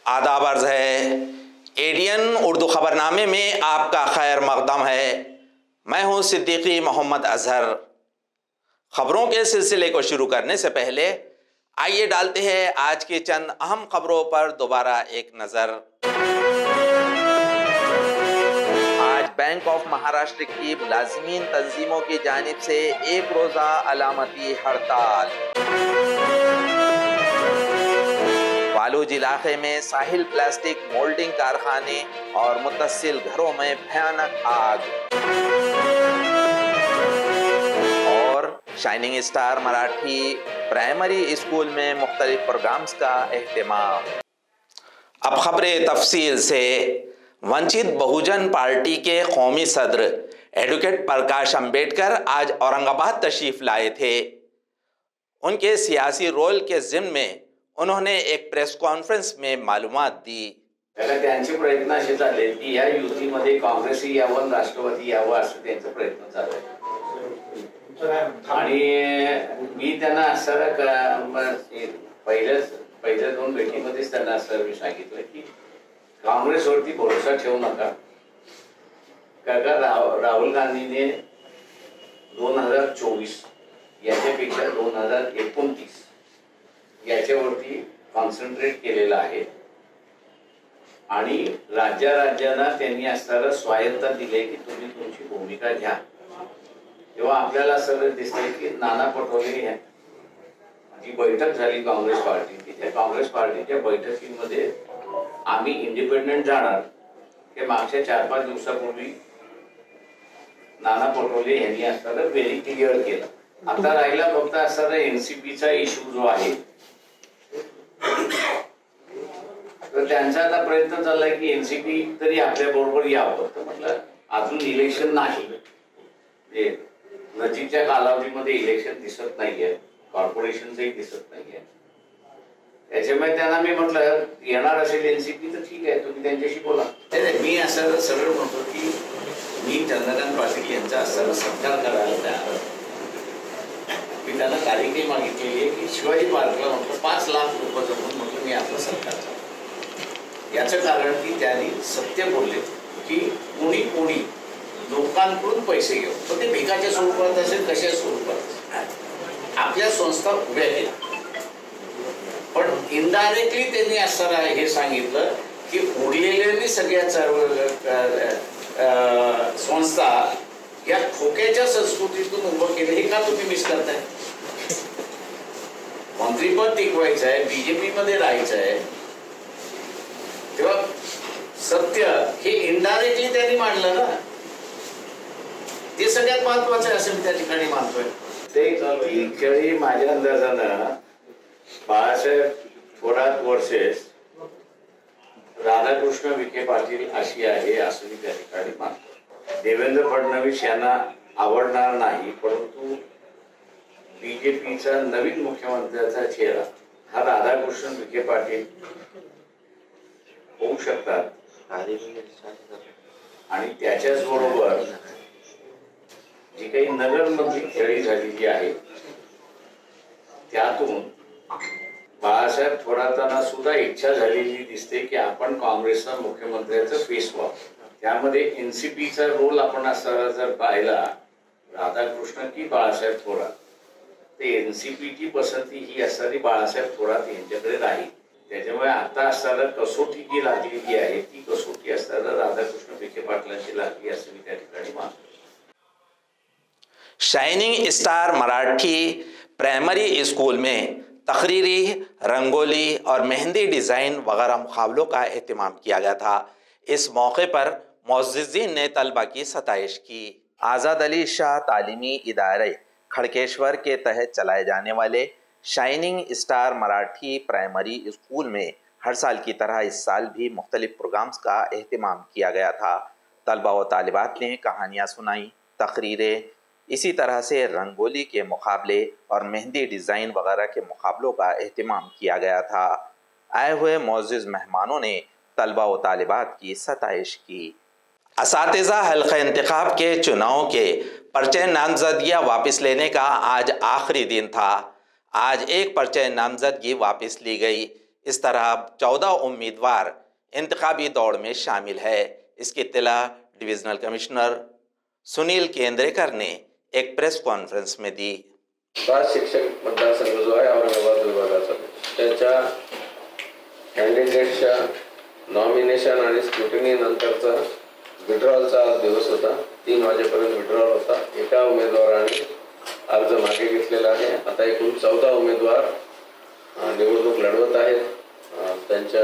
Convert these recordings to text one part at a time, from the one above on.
आदाब अर्ज़ है। एडीएन उर्दू खबरनामे में आपका खैर मकदम है। मैं हूं सिद्दीकी मोहम्मद अजहर। खबरों के सिलसिले को शुरू करने से पहले आइए डालते हैं आज की चंद अहम खबरों पर दोबारा एक नज़र। आज बैंक ऑफ महाराष्ट्र की मुलाजिमीन तंजीमों की जानिब से एक रोज़ा अलामती हड़ताल। बालूज इलाके में साहिल प्लास्टिक मोल्डिंग कारखाने और मुत्तसिल घरों में भयानक आग। और shining star Marathi primary school में मुख्तलिफ प्रोग्राम्स का एहतमाम। अब खबरें तफसील से। वंचित बहुजन पार्टी के कौमी सदर एडवोकेट प्रकाश अंबेडकर आज औरंगाबाद तशरीफ लाए थे। उनके सियासी रोल के ज़िम्न में उन्होंने एक प्रेस कॉन्फ्रेंस में मालूमात दी। त्यांचे प्रयत्न असे झाले की या युतीमध्ये काँग्रेसही यावं, राष्ट्रवादी यावं असं त्यांचा प्रयत्न चालू आहे। आणि मी त्यांना असं पहिल्या दोन भेटीमध्येच त्यांना असं सांगितलं की काँग्रेसवरती भरोसा ठेवू नका। राहुल गांधीने 2024 याच्यापेक्षा 2029 याच्यावरती कॉन्सन्ट्रेट केलेला आहे आणि राज्यांना त्यांनी असताना स्वायत्ता दिली की तुम्ही तुमची भूमिका घ्या। तेव्हा आपल्याला असं दिसतंय की नाना पटोले जी बैठक झाली काँग्रेस पार्टीची, त्या काँग्रेस पार्टीच्या बैठकीमध्ये आम्ही इंडिपेंडेंट जाणार हे मागच्या 4-5 दिवसापूर्वी नाना पटोले यांनी असताना व्हेरी क्लिअर केलं। आता राहिला फक्त असताना एनसीपीचा इश्यू जो आहे तर त्यांचा आता प्रयत्न चाललाय की एनसीपी तरी आपल्या बरोबर यावं। तर म्हटलं अजून इलेक्शन नाही, नजीकच्या कालावधीमध्ये इलेक्शन दिसत नाहीये, कॉर्पोरेशनचंही दिसत नाहीये। त्याच्यामुळे त्यांना मी म्हटलं येणार असेल एनसीपी तर ठीक आहे, तुम्ही त्यांच्याशी बोला। मी असं सरळ म्हणतो की मी चंद्रकांत पाटील यांचा असं सत्कार करायला तयार आहे। मी त्यांना तारीखही मागितलेली आहे की शिवाजी पार्कला म्हटलं 5 लाख रुपये जमून म्हटलं मी आपला सत्कार करतो। याचं कारण की त्यांनी सत्य बोलले की कोणी लोकांकडून पैसे घेऊ, पण ते भिकाच्या स्वरूपात असेल कशा स्वरूपात आपल्या संस्था उभ्या केल्या। पण इनडायरेक्टली त्यांनी असं हे सांगितलं की उरलेल्या सगळ्या संस्था या खोक्याच्या संस्कृतीतून उभं केलं। हे का तुम्ही मिस करताय? मंत्रीपद टिकवायचं आहे, बीजेपी मध्ये राहायचं आहे, तेव्हा सत्य हे इनडायरेक्टली त्यांनी मांडलं ना, ते सगळ्यात महत्वाचं आहे असं मी त्या ठिकाणी मानतोय। ते खेळी माझ्या अंदाजानं बाळासाहेब थोरात वर्सेस राधाकृष्ण विखे पाटील अशी आहे असं मी त्या ठिकाणी मानतो। देवेंद्र फडणवीस यांना आवडणार नाही, परंतु बीजेपीचा नवीन मुख्यमंत्र्याचा चेहरा हा राधाकृष्ण विखे पाटील होऊ शकतात। आणि त्याच्याच बरोबर जी काही नगरमधली खेळी झालेली आहे त्यातून बाळासाहेब थोरातांना सुद्धा इच्छा झालेली दिसते की आपण काँग्रेसचा मुख्यमंत्र्याचं फेस व्हावं। त्यामध्ये एनसीपीचा रोल आपण असा जर पाहिला राधाकृष्ण की बाळासाहेब थोरात, ते एनसीपीची पसंती ही असणारी बाळासाहेब थोरात यांच्याकडे राहील। त्याच्यामुळे आता असताना कसोटी जी लागलेली आहे ती कसोटी असताना राधाकृष्ण विखे पाटलांची लागली असं मी त्या ठिकाणी मानतो। Shining star Marathi primary school में तकरीरी, रंगोली और मेहंदी डिज़ाइन वगैरह मुकाबलों का एहतमाम किया गया था। इस मौके पर मुअज़्ज़िज़ीन ने तलबा की सताइश की। आज़ाद अली शाह तालीमी इदारे खड़केश्वर के तहत चलाए जाने वाले shining star Marathi primary school में हर साल की तरह इस साल भी मुख्तलिफ प्रोग्राम्स का एहतमाम किया गया था। तलबा व तालिबात ने कहानियाँ सुनाई, तकरीरें, इसी तरह से रंगोली के मुकाबले और मेहंदी डिज़ाइन वगैरह के मुकाबलों का एहतमाम किया गया था। आए हुए मुअज़्ज़िज़ मेहमानों ने तलबा व तालिबात की सताइश की। असातिज़ा हल्क़ा इंतखाब के चुनाव के पर्चे नामज़दगियाँ वापस लेने का आज आखिरी दिन था। आज एक पर्चे नामज़दगी वापस ली गई। इस तरह 14 उम्मीदवार इंतखाबी दौड़ में शामिल है। इसकी इत्तला डिविजनल कमिश्नर सुनील केंद्रेकर ने एक प्रेस कॉन्फ्रेंस में दी। पाच शिक्षक मतदारसंघ जो आहे औरंगाबाद विभागाचा, त्याच्या कॅन्डिडेटच्या नॉमिनेशन आणि स्क्रुटिनी नंतरचा विड्रॉलचा दिवस होता। 3 वाजेपर्यंत विड्रॉल होता। एका उमेदवाराने अर्ज मागे घेतलेला आहे। आता एकूण 14 उमेदवार निवडणूक लढवत आहेत। त्यांच्या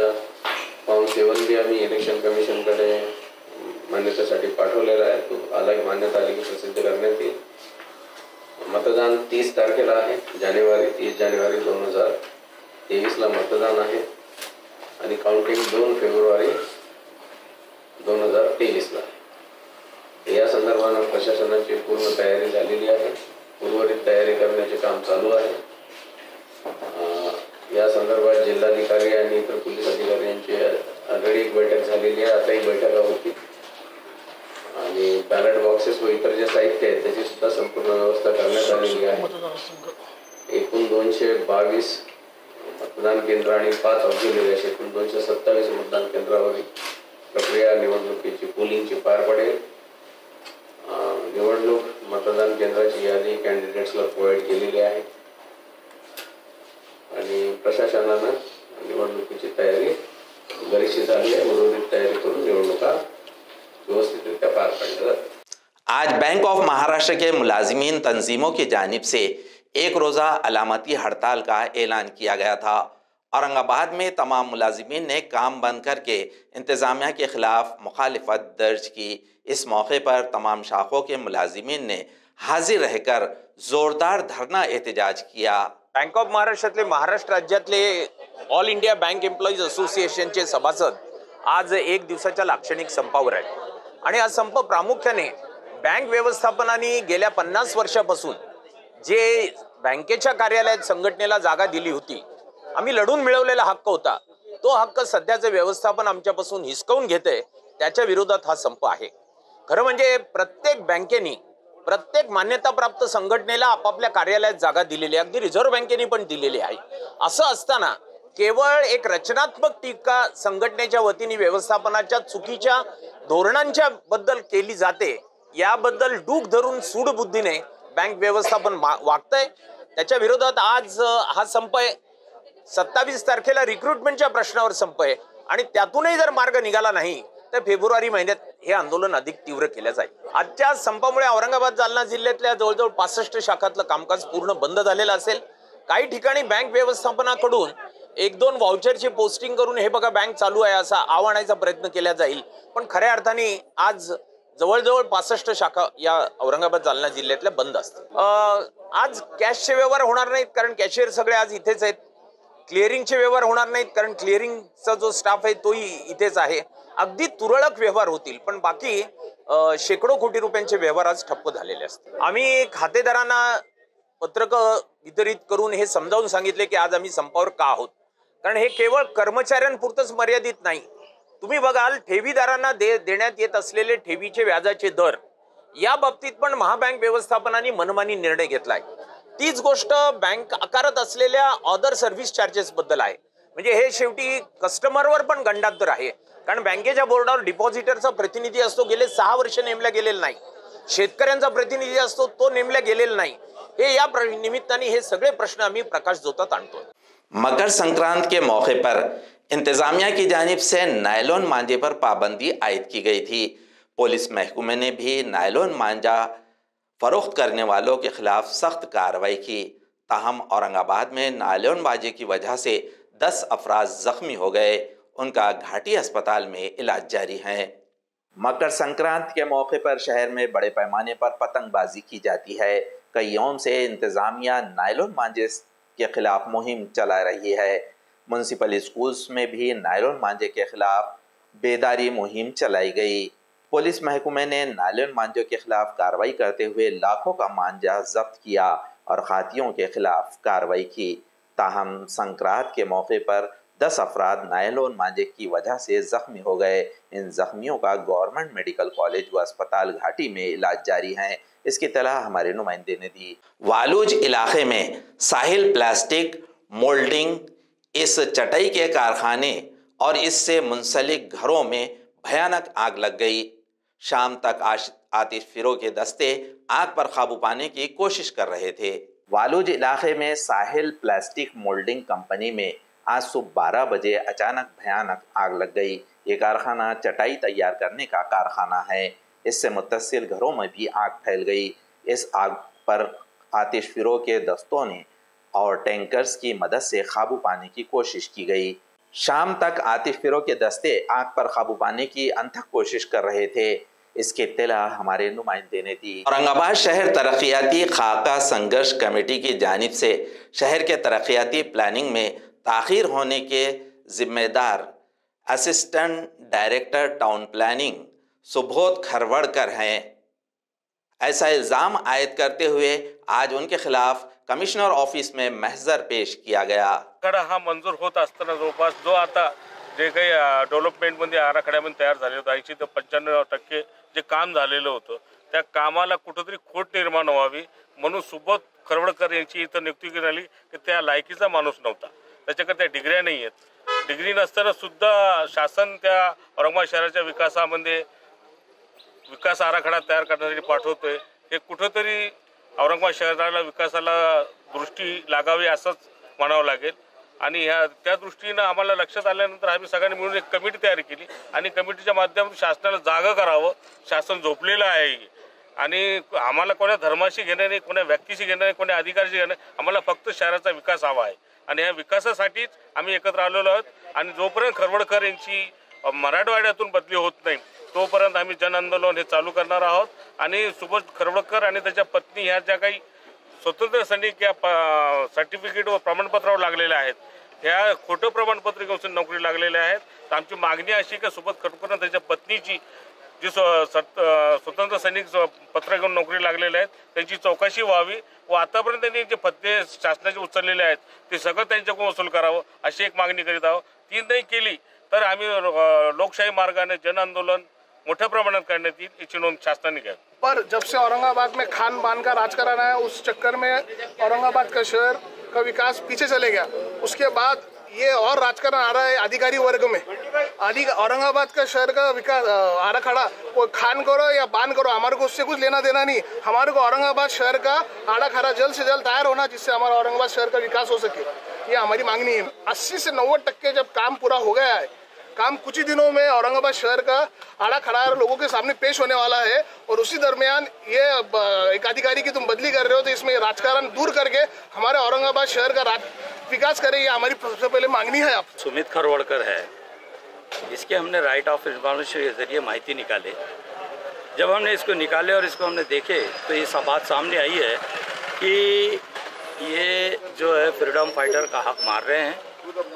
फॉर्म 7 बी आम्ही इलेक्शन कमिशनकडे मान्यतेसाठी पाठवलेला आहे। तो अलग मान्यता आली की प्रसिद्ध करण्यात येईल। मतदान 30 तारखेला आहे, 30 जानेवारी 2023 ला मतदान आहे आणि काउंटिंग 2 फेब्रुवारी 2023 ला। या संदर्भाने प्रशासनाची पूर्ण तयारी झालेली आहे। उर्वरित तयारी करण्याचे काम चालू आहे। या संदर्भात जिल्हाधिकारी आणि इतर पोलीस अधिकारी यांची ऑलरेडी एक बैठक झालेली आहे। आताही बैठका होती आणि बॅलेट बॉक्सेस व इतर जे साहित्य आहे त्याची सुद्धा संपूर्ण व्यवस्था करण्यात आलेली आहे। एकूण 222 मतदान केंद्र आणि 5 ऑक्झिलरी असे एकूण 227 मतदान केंद्रावरील प्रक्रिया निवडणुकीची पोलिंगची पार पडेल। निवडणूक मतदान केंद्राची यादी कॅन्डिडेट्सला प्रोव्हाइड केलेली आहे आणि प्रशासनाने निवडणुकीची तयारी बरीचशी झाली आहे। उर्वरित तयारी करून निवडणुका व्यवस्थितरित्या पार पड़ेगा। आज बैंक ऑफ महाराष्ट्र के मुलाजिमीन तंजीमों की जानिब से एक रोज़ा अलामती हड़ताल का ऐलान किया गया था। औरंगाबाद में तमाम मुलाजिमीन ने काम बंद करके इंतज़ामिया के खिलाफ मुखालिफत दर्ज की। इस मौके पर तमाम शाखों के मुलाजिमीन ने हाजिर रहकर जोरदार धरना एहतजाज किया। बँक ऑफ महाराष्ट्रातले महाराष्ट्र राज्यातले ऑल इंडिया बँक एम्प्लॉईज असोसिएशनचे सभासद आज एक दिवसाच्या लाक्षणिक संपावर आहेत आणि हा संप प्रामुख्याने बँक व्यवस्थापनाने गेल्या 50 वर्षापासून जे बँकेच्या कार्यालयात संघटनेला जागा दिली होती, आम्ही लढून मिळवलेला हक्क होता, तो हक्क सध्याचे व्यवस्थापन आमच्यापासून हिसकावून घेते, त्याच्या विरोधात हा संप आहे। खरं म्हणजे प्रत्येक बँकेने प्रत्येक मान्यताप्राप्त संघटनेला आपापल्या कार्यालयात जागा दिलेली आहे, अगदी रिझर्व्ह बँकेने पण दिलेली आहे। असं असताना केवळ एक रचनात्मक टीका संघटनेच्या वतीने व्यवस्थापनाच्या चुकीच्या धोरणांच्या बद्दल केली जाते, याबद्दल डूक धरून सूडबुद्धीने बँक व्यवस्थापन वागतंय। त्याच्या विरोधात आज हा संप आहे। 27 तारखेला रिक्रुटमेंटच्या प्रश्नावर संप आहे आणि त्यातूनही जर मार्ग निघाला नाही तर फेब्रुवारी महिन्यात हे आंदोलन अधिक तीव्र केले जाईल। आजच्या संपामुळे औरंगाबाद जालना जिल्ह्यातल्या जवळजवळ 65 शाखातलं कामकाज पूर्ण बंद झालेलं असेल। काही ठिकाणी बँक व्यवस्थापनाकडून 1-2 व्हाउचरची पोस्टिंग करून हे बघा बँक चालू आहे असा आव्हानाचा प्रयत्न केला जाईल, पण खऱ्या अर्थाने आज जवळजवळ 65 शाखा या औरंगाबाद जालना जिल्ह्यातल्या बंद असतील। आज कॅशचे व्यवहार होणार नाहीत कारण कॅशियर सगळे आज इथेच आहेत। क्लिअरिंगचे व्यवहार होणार नाहीत कारण क्लिअरिंगचा जो स्टाफ आहे तोही इथेच आहे। अगदी तुरळक व्यवहार होतील, पण बाकी शेकडो कोटी रुपयांचे व्यवहार आज ठप्प झालेले असतील। आम्ही खातेदारांना पत्रक वितरित करून हे समजावून सांगितले की आज आम्ही संपावर का आहोत, कारण हे केवळ कर्मचाऱ्यांपुरतच मर्यादित नाही। तुम्ही बघाल ठेवीदारांना देण्यात येत असलेले ठेवीचे व्याजाचे दर या बाबतीत पण महाबँक व्यवस्थापनाने मनमानी निर्णय घेतलाय। तीच गोष्ट बँक आकारत असलेल्या अदर सर्व्हिस चार्जेस बद्दल आहे। म्हणजे हे शेवटी कस्टमरवर पण गंडांतर आहे, कारण बँकेच्या बोर्डावर डिपॉझिटरचा प्रतिनिधी असतो, गेले 6 वर्ष नेमला गेलेला नाही। शेतकऱ्यांचा प्रतिनिधी असतो, तो नेमला गेलेला नाही। हे या निमित्ताने हे सगळे प्रश्न आम्ही प्रकाश जोतात आणतो। मकर संक्रांत के मौके पर इंतजामिया की जानिब से नायलॉन मांझे पर पाबंदी आयद की गई थी। पुलिस महकमे ने भी नायलॉन मांझा फरोख्त करने वालों के खिलाफ सख्त कार्रवाई की। ताहम औरंगाबाद में नायलॉन मांझे की वजह से 10 अफराद जख्मी हो गए। उनका घाटी अस्पताल में इलाज जारी है। मकर संक्रांत के मौके पर शहर में बड़े पैमाने पर पतंगबाजी की जाती है। कई यौम से इंतजामिया नायलॉन मांझे के खिलाफ मुहिम चला रही है। म्यूनसिपल स्कूल्स में भी नायलॉन मांझे के खिलाफ बेदारी मुहिम चलाई गई। पुलिस महकमे ने नायलॉन मांझों के खिलाफ कार्रवाई करते हुए लाखों का मांझा जब्त किया और खातियों के खिलाफ कार्रवाई की। ताहम संक्रांत के मौके पर 10 अफराद नायलॉन मांझे की वजह से जख्मी हो गए। इन जख्मियों का गवर्नमेंट मेडिकल कॉलेज व अस्पताल घाटी में इलाज जारी है। इसकी तलाह हमारे नुमाइंदे ने दी। वालूज इलाके में साहिल प्लास्टिक मोल्डिंग इस चटाई के कारखाने और इससे मुंसलिक घरों में भयानक आग लग गई। शाम तक आतिश फिरो के दस्ते आग पर काबू पाने की कोशिश कर रहे थे। वालूज इलाके में साहिल प्लास्टिक मोल्डिंग कंपनी में आज सुबह 12 बजे अचानक भयानक आग लग गई। ये कारखाना चटाई तैयार करने का कारखाना है। इससे मुत्तसिल घरों में भी आग फैल गई। इस आग पर आतिश फिरो के दस्तों ने और टैंकर्स की मदद से काबू पाने की कोशिश की गई। शाम तक आतिश फिरो के दस्ते आग पर काबू पाने की अनथक कोशिश कर रहे थे। इसकी इत्तला हमारे नुमाइंदे ने दी। औरंगाबाद शहर तरक्याती खाका संघर्ष कमेटी की जानिब से शहर के तरक्याती प्लानिंग में ताख़ीर होने के जिम्मेदार assistant director town planning Subodh Kharwadkar हैं। ऐसा इल्ज़ाम आयद करते हुए आज उनके खिलाफ कमिश्नर ऑफिस में महजर पेश किया गया। हा मंजूर होत असताना जवळपास जो आता जे काही डेव्हलपमेंटमध्ये आराखड्यामध्ये तयार झाले होते 80 ते 95% जे काम झालेलं होतं त्या कामाला कुठेतरी खोट निर्माण व्हावी म्हणून सुबोध खरवडकर यांची इथं नियुक्ती करण्यात आली की त्या लायकीचा माणूस नव्हता, त्याच्याकडे त्या डिग्र्या नाही आहेत। डिग्री नसताना सुद्धा शासन त्या औरंगाबाद शहराच्या विकासामध्ये विकास आराखडा तयार करण्यासाठी पाठवतोय। हे कुठेतरी औरंगाबाद शहराला विकासाला दृष्टी लागावी असंच म्हणावं लागेल आणि त्या दृष्टीनं आम्हाला लक्षात आल्यानंतर आम्ही सगळ्यांनी मिळून एक कमिटी तयार केली आणि कमिटीच्या माध्यमातून शासनाला जागा करावं। शासन झोपलेलं आहे आणि आम्हाला कोणा धर्माशी घेणं नाही, कोणा व्यक्तीशी घेणं नाही, कोणा अधिकाराशी घेणं, आम्हाला फक्त शहराचा विकास हवा आहे आणि या विकासासाठीच आम्ही एकत्र आलेलो आहोत। आणि जोपर्यंत खरवडकर यांची मराठवाड्यातून बदली होत नाही तोपर्यंत आम्ही जन आंदोलन हे चालू करणार आहोत। आणि सुबोध खरवडकर आणि त्याच्या पत्नी ह्या ज्या काही स्वतंत्र सैनिक या सर्टिफिकेट व प्रमाणपत्रावर लागलेल्या आहेत, ह्या खोटं प्रमाणपत्र घेऊन नोकरी लागलेल्या आहेत। तर आमची मागणी अशी की सुबोध खरवडकर त्याच्या पत्नीची जी स्वतंत्र सैनिक पत्र घेऊन नोकरी लागलेले आहेत त्यांची चौकशी व्हावी व आतापर्यंत त्यांनी जे भत्ते शासनाचे उचललेले आहेत ते सगळं त्यांच्याकडून वसूल करावं अशी एक मागणी करीत आहोत। ती नाही केली तर आम्ही लोकशाही मार्गाने जन आंदोलन मोठ्या प्रमाणात करण्यात येईल याची नोंद शासनाने घ्यावी। पर जब से औरंगाबाद में खान बान का राजकारण है उस चक्कर में औरंगाबाद का शहर का विकास पीछे चले गया। उसके बाद ये और राजकारण आ रहा है अधिकारी वर्ग में। औरंगाबाद का शहर का विकास आराखड़ा वो खान करो या बान करो, हमारे को उससे कुछ लेना देना नहीं। हमारे को औरंगाबाद शहर का आराखड़ा जल्द से जल्द तैयार होना जिससे हमारा औरंगाबाद शहर का विकास हो सके, ये हमारी मांगनी है। 80 से 90% जब काम पूरा हो गया है, काम कुछ ही दिनों में औरंगाबाद शहर का आराखड़ा लोगों के सामने पेश होने वाला है और उसी दरमियान ये एक अधिकारी की तुम बदली कर रहे हो तो इसमें राजकारण दूर करके हमारे औरंगाबाद शहर का विकास करें, ये हमारी सबसे पहले मांगनी है। आप सुमित खरवड़कर है, इसके हमने राइट ऑफ इन्फॉर्मेशन के जरिए माहिती निकाले। जब हमने इसको निकाले और इसको हमने देखे तो ये सब बात सामने आई है कि ये जो है फ्रीडम फाइटर का हक मार रहे हैं।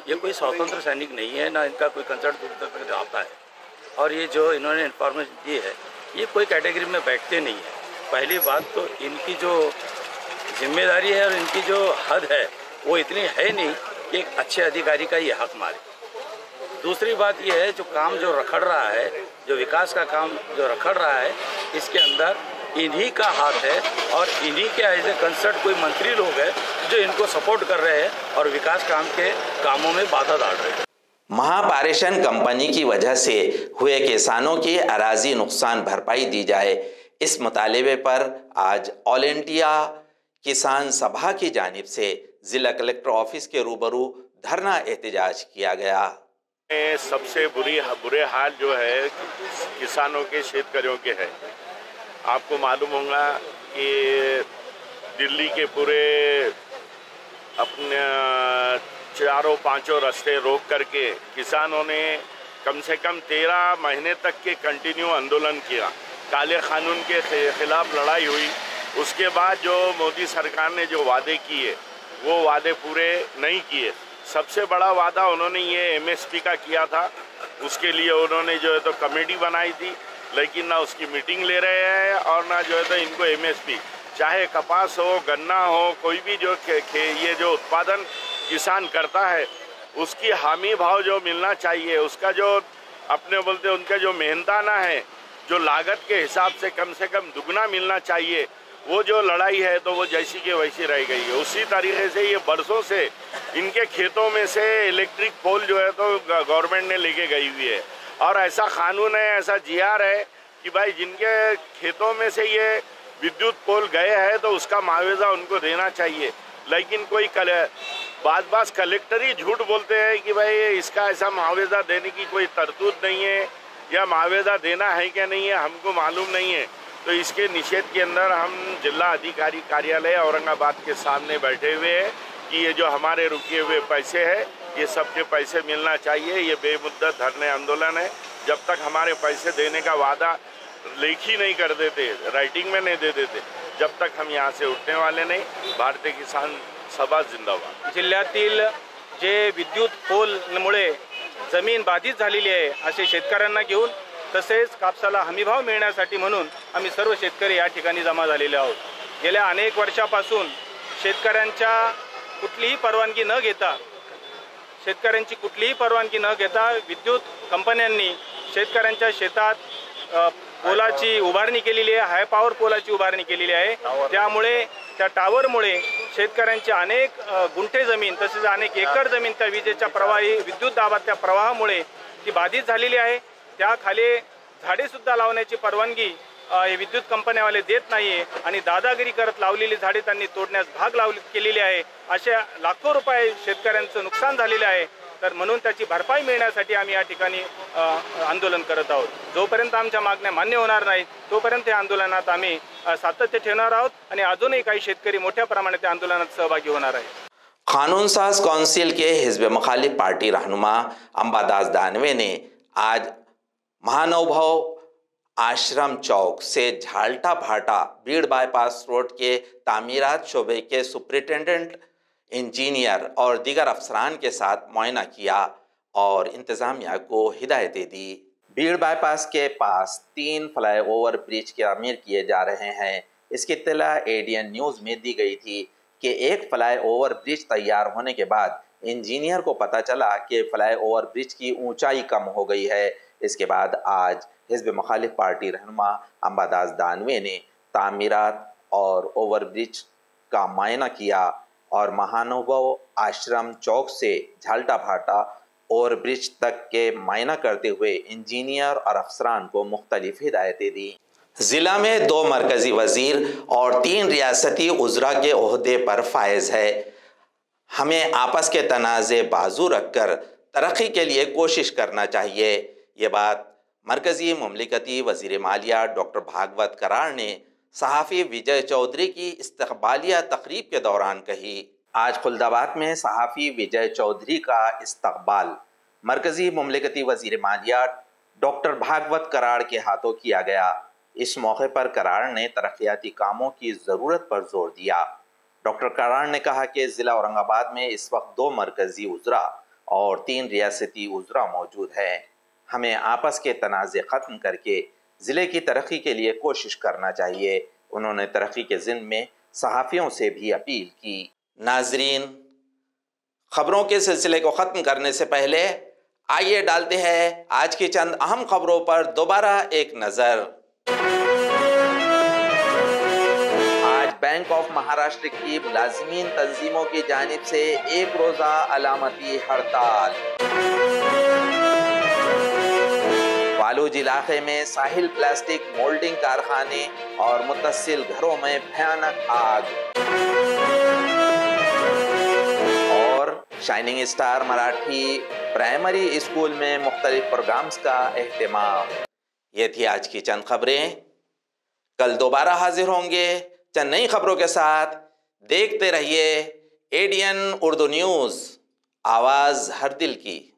ये कोई स्वतंत्र सैनिक नहीं है, ना इनका कोई कंसर्ट दूर तक आता है और ये जो इन्होंने इन्फॉर्मेशन दी है ये कोई कैटेगरी में बैठते नहीं है। पहली बात तो इनकी जो जिम्मेदारी है और इनकी जो हद है वो इतनी है नहीं कि एक अच्छे अधिकारी का ये हक मारे। दूसरी बात ये है जो काम जो रखड़ रहा है, जो विकास का काम जो रखड़ रहा है, इसके अंदर इन्हीं का हाथ है और इन्हीं के एज ए कंसर्ट कोई मंत्री लोग हैं जो इनको सपोर्ट कर रहे हैं और विकास काम के कामों में बाधा डाल रहे हैं। महापारेषण कंपनी की वजह से हुए किसानों की अराजी नुकसान भरपाई दी जाए, इस मुतालिबे पर आज ऑल इंडिया किसान सभा की जानिब से जिला कलेक्टर ऑफिस के रूबरू धरना एहतजाज किया गया। सबसे बुरे हाल जो है किसानों के, शेतकरियों के है। आपको मालूम होगा कि दिल्ली के पूरे अपने चारों पांचों रास्ते रोक करके किसानों ने कम से कम 13 महीने तक के कंटिन्यू आंदोलन किया। काले कानून के खिलाफ लड़ाई हुई। उसके बाद जो मोदी सरकार ने जो वादे किए वो वादे पूरे नहीं किए। सबसे बड़ा वादा उन्होंने ये MSP का किया था, उसके लिए उन्होंने जो है तो कमेटी बनाई थी, लेकिन ना उसकी मीटिंग ले रहे हैं और ना जो है तो इनको MSP, चाहे कपास हो, गन्ना हो, कोई भी जो ये जो उत्पादन किसान करता है उसकी हामी भाव जो मिलना चाहिए, उसका जो अपने बोलते उनका जो मेहनताना है, जो लागत के हिसाब से कम दुगना मिलना चाहिए, वो जो लड़ाई है तो वो जैसी की वैसी रह गई है। उसी तरीके से ये बरसों से इनके खेतों में से इलेक्ट्रिक पोल जो है तो गवर्नमेंट ने लेके गई हुई है, और ऐसा कानून है, ऐसा जीआर है कि भाई जिनके खेतों में से ये विद्युत पोल गए हैं तो उसका मुआवजा उनको देना चाहिए। लेकिन कोई बात कलेक्टर ही झूठ बोलते हैं कि भाई इसका ऐसा मुआवजा देने की कोई तरतूद नहीं है, या मुआवजा देना है क्या नहीं है हमको मालूम नहीं है। तो इसके निषेध के अंदर हम जिला अधिकारी कार्यालय औरंगाबाद के सामने बैठे हुए हैं कि ये जो हमारे रुके हुए पैसे हैं ये सबके पैसे मिलना चाहिए। ये बेमुद्दत धरने आंदोलन है। जब तक हमारे पैसे देने का वादा लेखी नहीं कर देते, राइटिंग में नहीं दे देते, जब तक हम यहाँ से उठने वाले नहीं। भारतीय किसान सभा जिंदाबाद। जिल्ह्यातील जे विद्युत पोलमुळे जमीन बाधित झालेली आहे असे शेतकऱ्यांना घेऊन, तसेच कापसाला हमीभाव मिळण्यासाठी म्हणून आम्ही सर्व शेतकरी या ठिकाणी जमा झालेले आहोत। गेल्या अनेक वर्षापासून शेतकऱ्यांची कुठलीही परवानगी न घेता विद्युत कंपन्यांनी शेतकऱ्यांच्या शेतात पोलाची उभारणी केलेली आहे, हाय पॉवर पोलाची उभारणी केलेली आहे। त्यामुळे त्या टावरमुळे शेतकऱ्यांची अनेक गुंठे जमीन तसेच अनेक एकर जमीन त्या विजेच्या प्रवाही विद्युत दाबाच्या प्रवाहामुळे ती बाधित झालेली आहे। त्याखाली झाडे सुद्धा लावण्याची परवानगी हे विद्युत कंपन्यावाले देत नाहीये आणि दादागिरी करत लावलेली झाडे त्यांनी तोडण्यास भाग केलेली आहे। अशा लाखो रुपये शेतकऱ्यांचं नुकसान झालेले आहे। तर म्हणून त्याची भरपाई मिळण्यासाठी आम्ही या ठिकाणी आंदोलन करत आहोत। जोपर्यंत आमच्या मागण्या मान्य होणार नाहीत तोपर्यंत या आंदोलनात आम्ही सातत्य ठेवणार आहोत आणि अजूनही काही शेतकरी मोठ्या प्रमाणात या आंदोलनात सहभागी होणार आहेत। कानून साज काउंसिल के हिज़्ब मुखालिफ पार्टी रहनुमा अंबादास दानवे ने आज महानुभाव आश्रम चौक से झालटा भाटा बीड़ बाईपास रोड के तामीरात शोबे के सुपरिटेंडेंट इंजीनियर और दीगर अफसरान के साथ मुआयना किया और इंतज़ामिया को हिदायतें दी। बीड़ बाईपास के पास 3 फ्लाईओवर ब्रिज की तामीर किए जा रहे हैं। इसकी इत्तला एडीएन न्यूज़ में दी गई थी कि एक फ्लाईओवर ब्रिज तैयार होने के बाद इंजीनियर को पता चला कि फ्लाईओवर ब्रिज की ऊंचाई कम हो गई है। इसके बाद आज हिज़्ब मुखालिफ पार्टी रहनुमा अंबादास दानवे ने तामीरात और ओवरब्रिज का मुआयना किया और महानुभाव आश्रम चौक से झालटा भाटा और ब्रिज तक के मुआयना करते हुए इंजीनियर और अफसरान को मुख्तलिफ हिदायतें दी। ज़िला में 2 मरकज़ी वज़ीर और 3 रियासती उज़रा के ओहदे पर फायज़ है। हमें आपस के तनाज़े बाजू रखकर तरक्की के लिए कोशिश करना चाहिए। ये बात मरकज़ी मुमलिकती वज़ीर मालिया डॉक्टर भागवत करार ने सहाफ़ी विजय चौधरी की इस्तक़बालिया तकरीब के दौरान कही। आज खुलदाबाद में सहाफ़ी विजय चौधरी का इस्तक़बाल मरकज़ी मुमलिकती वज़ीर मालिया डॉक्टर भागवत करार के हाथों किया गया। इस मौके पर करार ने तरक्याती कामों की ज़रूरत पर जोर दिया। डॉक्टर करार ने कहा कि ज़िला औरंगाबाद में इस वक्त 2 मरकज़ी उज़रा और 3 रियासती उज़रा मौजूद हैं। हमें आपस के तनाज़े ख़त्म करके ज़िले की तरक्की के लिए कोशिश करना चाहिए। उन्होंने तरक्की के ज़िम्मे में सहाफ़ियों से भी अपील की। नाज़रीन, ख़बरों के सिलसिले को ख़त्म करने से पहले आइए डालते हैं आज की चंद अहम खबरों पर दोबारा एक नज़र। आज बैंक ऑफ महाराष्ट्र की मुलाजिमीन तंजीमों की जानिब से 1 रोज़ा अलामती हड़ताल। वालूज इलाके में साहिल प्लास्टिक मोल्डिंग कारखाने और मुत्तसिल घरों में भयानक आग। और shining star Marathi primary school में मुख्तलिफ प्रोग्राम्स का एहतमाम। ये थी आज की चंद खबरें। कल दोबारा हाजिर होंगे चंद नई खबरों के साथ। देखते रहिए एडीएन उर्दू न्यूज़, आवाज़ हर दिल की।